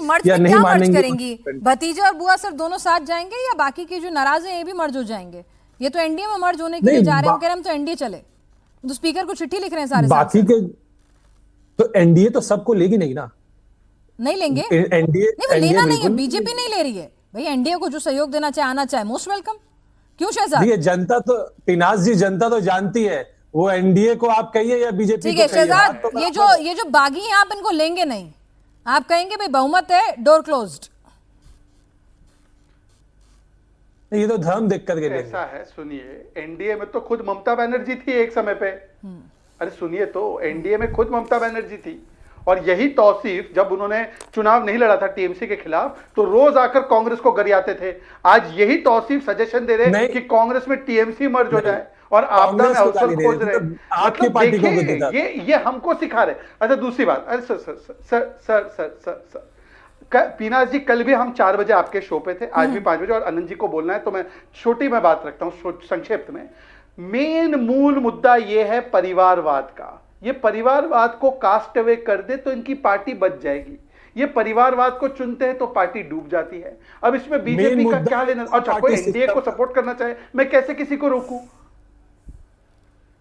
मर्ज या में नहीं क्या मर्ज मानेंगे। करेंगी? भतीजा और बुआ सिर्फ दोनों साथ जाएंगे या बाकी के जो नाराज हैं ये भी मर्ज हो जाएंगे? ये तो एनडीए में मर्ज होने के लिए जा रहे हैं, वो कह रहे हैं हम तो एनडीए चले, तो स्पीकर को चिट्ठी लिख रहे हैं सारे बाकी सांसद। के तो एनडीए तो सबको लेगी नहीं ना। नहीं लेंगे? एनडीए नहीं, वो लेना नहीं है, बिल्कुल बीजेपी नहीं ले रही है भाई। एनडीए को जो सहयोग देना चाहे, आना चाहे, मोस्ट वेलकम। क्यों शहजाद? देखिए, जनता तो पिनाज जी, जनता तो जानती है, वो एनडीए को आप कहिए या बीजेपी ठीक को है कहिए, शहजाद, बात तो ये जो बागी हैं आप इनको लेंगे नहीं, आप कहेंगे भाई बहुमत है, डोर क्लोज्ड। ये तो धर्म दिक्कत के लिए ऐसा है, सुनिए, एनडीए में तो खुद ममता बनर्जी थी एक समय पे। अरे सुनिए, तो एनडीए में खुद ममता बनर्जी थी, और यही तौसीफ जब उन्होंने चुनाव नहीं लड़ा था टीएमसी के खिलाफ, तो रोज आकर कांग्रेस को गरियाते थे। आज यही तौसीफ सजेशन दे रहे कि कांग्रेस में टीएमसी मर्ज हो जाए और आपदा में अवसर खोज रहे। आपकी पार्टी को देखिए, ये हमको सिखा रहे। अच्छा, दूसरी बात, अरे सर पीनाज जी, कल भी हम 4 बजे आपके शो पे थे, आज भी 5 बजे, और आनंद जी को बोलना है, तो मैं छोटी में बात रखता हूं संक्षिप्त में। मेन मूल मुद्दा यह है परिवारवाद का। ये परिवारवाद को कास्ट अवे कर दे तो इनकी पार्टी बच जाएगी। ये परिवारवाद को चुनते हैं तो पार्टी डूब जाती है। अब इसमें बीजेपी का क्या लेना? अच्छा, कोई एनडीए को सपोर्ट करना चाहे, मैं कैसे किसी को रोकूं?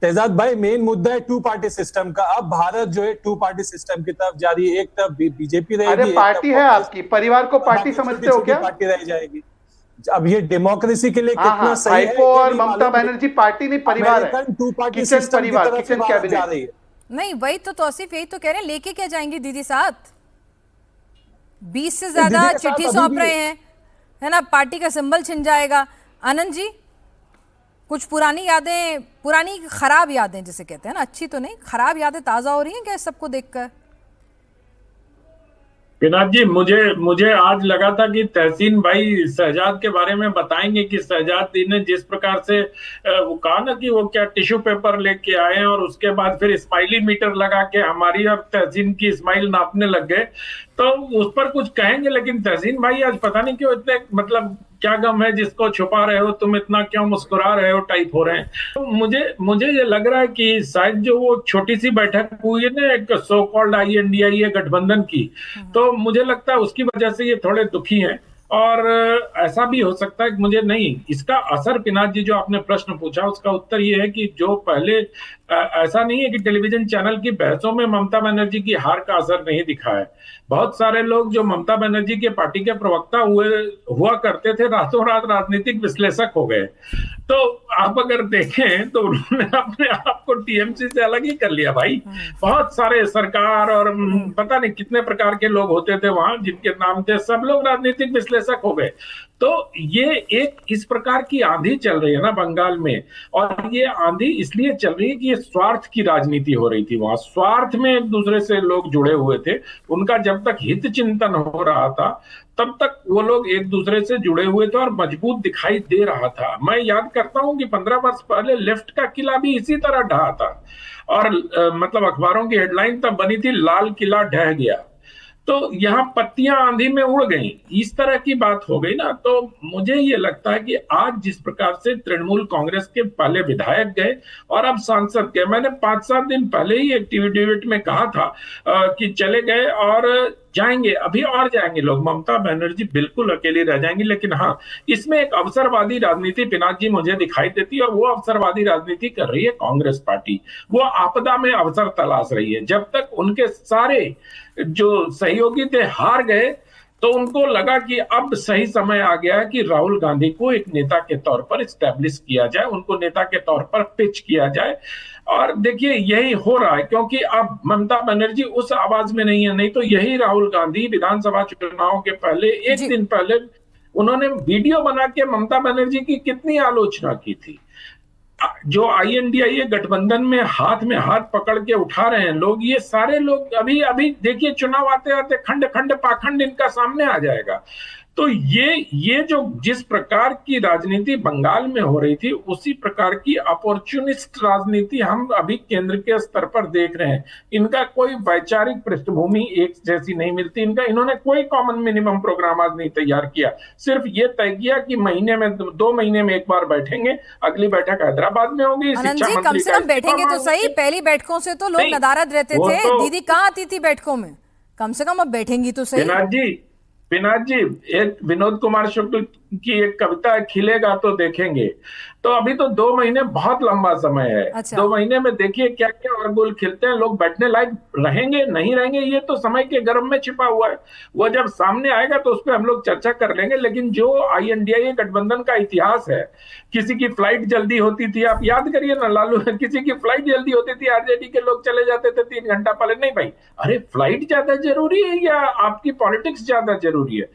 तेजाद भाई, मेन मुद्दा है टू पार्टी सिस्टम का। अब भारत जो है टू पार्टी सिस्टम की तरफ जा रही है। एक तरफ बीजेपी रहेगी, अरे पार्टी है आपकी, परिवार को पार्टी समझते हो क्या? पार्टी रह जाएगी। अब ये डेमोक्रेसी के लिए कितना सही है? और ममता बनर्जी पार्टी नहीं, परिवार है। टू पार्टी किचन सिस्टम की परिवार, तरफ किचन जा रही है। कैबिनेट। नहीं, वही तो तौसीफ यही तो कह रहे हैं, लेके क्या जाएंगी दीदी साथ? 20 से ज्यादा चिट्ठी सौंप रहे हैं, है ना, पार्टी का सिंबल छिन जाएगा। आनंद जी, कुछ पुरानी यादें, पुरानी खराब यादें जिसे कहते हैं ना, अच्छी तो नहीं, खराब यादें ताजा हो रही हैं क्या सबको देखकर? पिनाज जी, मुझे आज लगा था कि तहसीन भाई शहजाद के बारे में बताएंगे कि शहजाद जी ने जिस प्रकार से वो कहा ना कि वो क्या टिश्यू पेपर लेके आए और उसके बाद फिर स्माइली मीटर लगा के हमारी और तहसीन की स्माइल नापने लग गए, तो उस पर कुछ कहेंगे। लेकिन तहसीन भाई आज पता नहीं क्यों इतने, मतलब क्या गम है जिसको छुपा रहे हो तुम, इतना क्यों मुस्कुरा रहे हो टाइप हो रहे हैं। तो मुझे ये लग रहा है कि शायद जो वो छोटी सी बैठक हुई है ना एक सो कॉल्ड INDIA गठबंधन की, तो मुझे लगता है उसकी वजह से ये थोड़े दुखी हैं। और ऐसा भी हो सकता है कि मुझे नहीं, इसका असर, पिनाज जी जो आपने प्रश्न पूछा उसका उत्तर ये है कि जो पहले ऐसा नहीं है कि टेलीविजन चैनल की बहसों में ममता बनर्जी की हार का असर नहीं दिखा है। बहुत सारे लोग जो ममता बनर्जी के पार्टी के प्रवक्ता हुआ करते थे, रातों रात राजनीतिक विश्लेषक हो गए। तो आप अगर देखें तो उन्होंने अपने आप को टीएमसी से अलग ही कर लिया भाई। बहुत सारे सरकार और पता नहीं कितने प्रकार के लोग होते थे वहां जिनके नाम थे, सब लोग राजनीतिक विश्लेषक हो गए। तो ये एक इस प्रकार की आंधी चल रही है ना बंगाल में, और ये आंधी इसलिए चल रही है कि ये स्वार्थ की राजनीति हो रही थी वहां। स्वार्थ में एक दूसरे से लोग जुड़े हुए थे, उनका जब तक हित चिंतन हो रहा था तब तक वो लोग एक दूसरे से जुड़े हुए थे और मजबूत दिखाई दे रहा था। मैं याद करता हूं कि 15 वर्ष पहले लेफ्ट का किला भी इसी तरह ढहा था, और मतलब अखबारों की हेडलाइन तब बनी थी, लाल किला ढह गया। तो यहाँ पत्तियां आंधी में उड़ गई, इस तरह की बात हो गई ना। तो मुझे ये लगता है कि आज जिस प्रकार से तृणमूल कांग्रेस के पहले विधायक गए और अब सांसद गए, मैंने 5-7 दिन पहले ही एक टीवी डिबेट में कहा था कि चले गए और जाएंगे, अभी और जाएंगे लोग, ममता बनर्जी बिल्कुल अकेली रह जाएंगी। लेकिन हाँ, इसमें एक अवसरवादी राजनीति पिनाक जी मुझे दिखाई देती है, और वो अवसरवादी राजनीति कर रही है कांग्रेस पार्टी। वो आपदा में अवसर तलाश रही है। जब तक उनके सारे जो सहयोगी थे हार गए, तो उनको लगा कि अब सही समय आ गया है कि राहुल गांधी को एक नेता के तौर पर इस्टेब्लिश किया जाए, उनको नेता के तौर पर पिच किया जाए। और देखिए यही हो रहा है, क्योंकि अब ममता बनर्जी उस आवाज में नहीं है। नहीं तो यही राहुल गांधी विधानसभा चुनाव के पहले एक दिन पहले उन्होंने वीडियो बना के ममता बनर्जी की कितनी आलोचना की थी। जो INDIA गठबंधन में हाथ पकड़ के उठा रहे हैं लोग, ये सारे लोग अभी देखिए चुनाव आते आते खंड खंड पाखंड इनका सामने आ जाएगा। तो ये जो जिस प्रकार की राजनीति बंगाल में हो रही थी, उसी प्रकार की अपॉर्चुनिस्ट राजनीति हम अभी केंद्र के स्तर पर देख रहे हैं। इनका कोई वैचारिक पृष्ठभूमि एक जैसी नहीं मिलती। इन्होंने कोई कॉमन मिनिमम प्रोग्राम आज नहीं तैयार किया, सिर्फ ये तय किया कि महीने में 2 महीने में एक बार बैठेंगे। अगली बैठक हैदराबाद में होगी। आनंद जी, कम से कम बैठेंगे तो सही। पहली बैठकों से तो लोग नदारद रहते थे, दीदी कहाँ आती थी बैठकों में, कम से कम अब बैठेंगी तो सही। विनाथ जी, एक विनोद कुमार शुक्ल की एक कविता है, खिलेगा तो देखेंगे। तो अभी तो 2 महीने बहुत लंबा समय है। अच्छा। 2 महीने में देखिए क्या क्या अरगुल खिलते हैं, लोग बैठने लायक रहेंगे नहीं रहेंगे ये तो समय के गर्भ में छिपा हुआ है। वो जब सामने आएगा तो उस पर हम लोग चर्चा कर लेंगे। लेकिन जो INDIA गठबंधन का इतिहास है, किसी की फ्लाइट जल्दी होती थी, आप याद करिए ना लालू, किसी की फ्लाइट जल्दी होती थी, RJD के लोग चले जाते थे 3 घंटा पहले। नहीं भाई, अरे फ्लाइट ज्यादा जरूरी है या आपकी पॉलिटिक्स ज्यादा जरूरी है?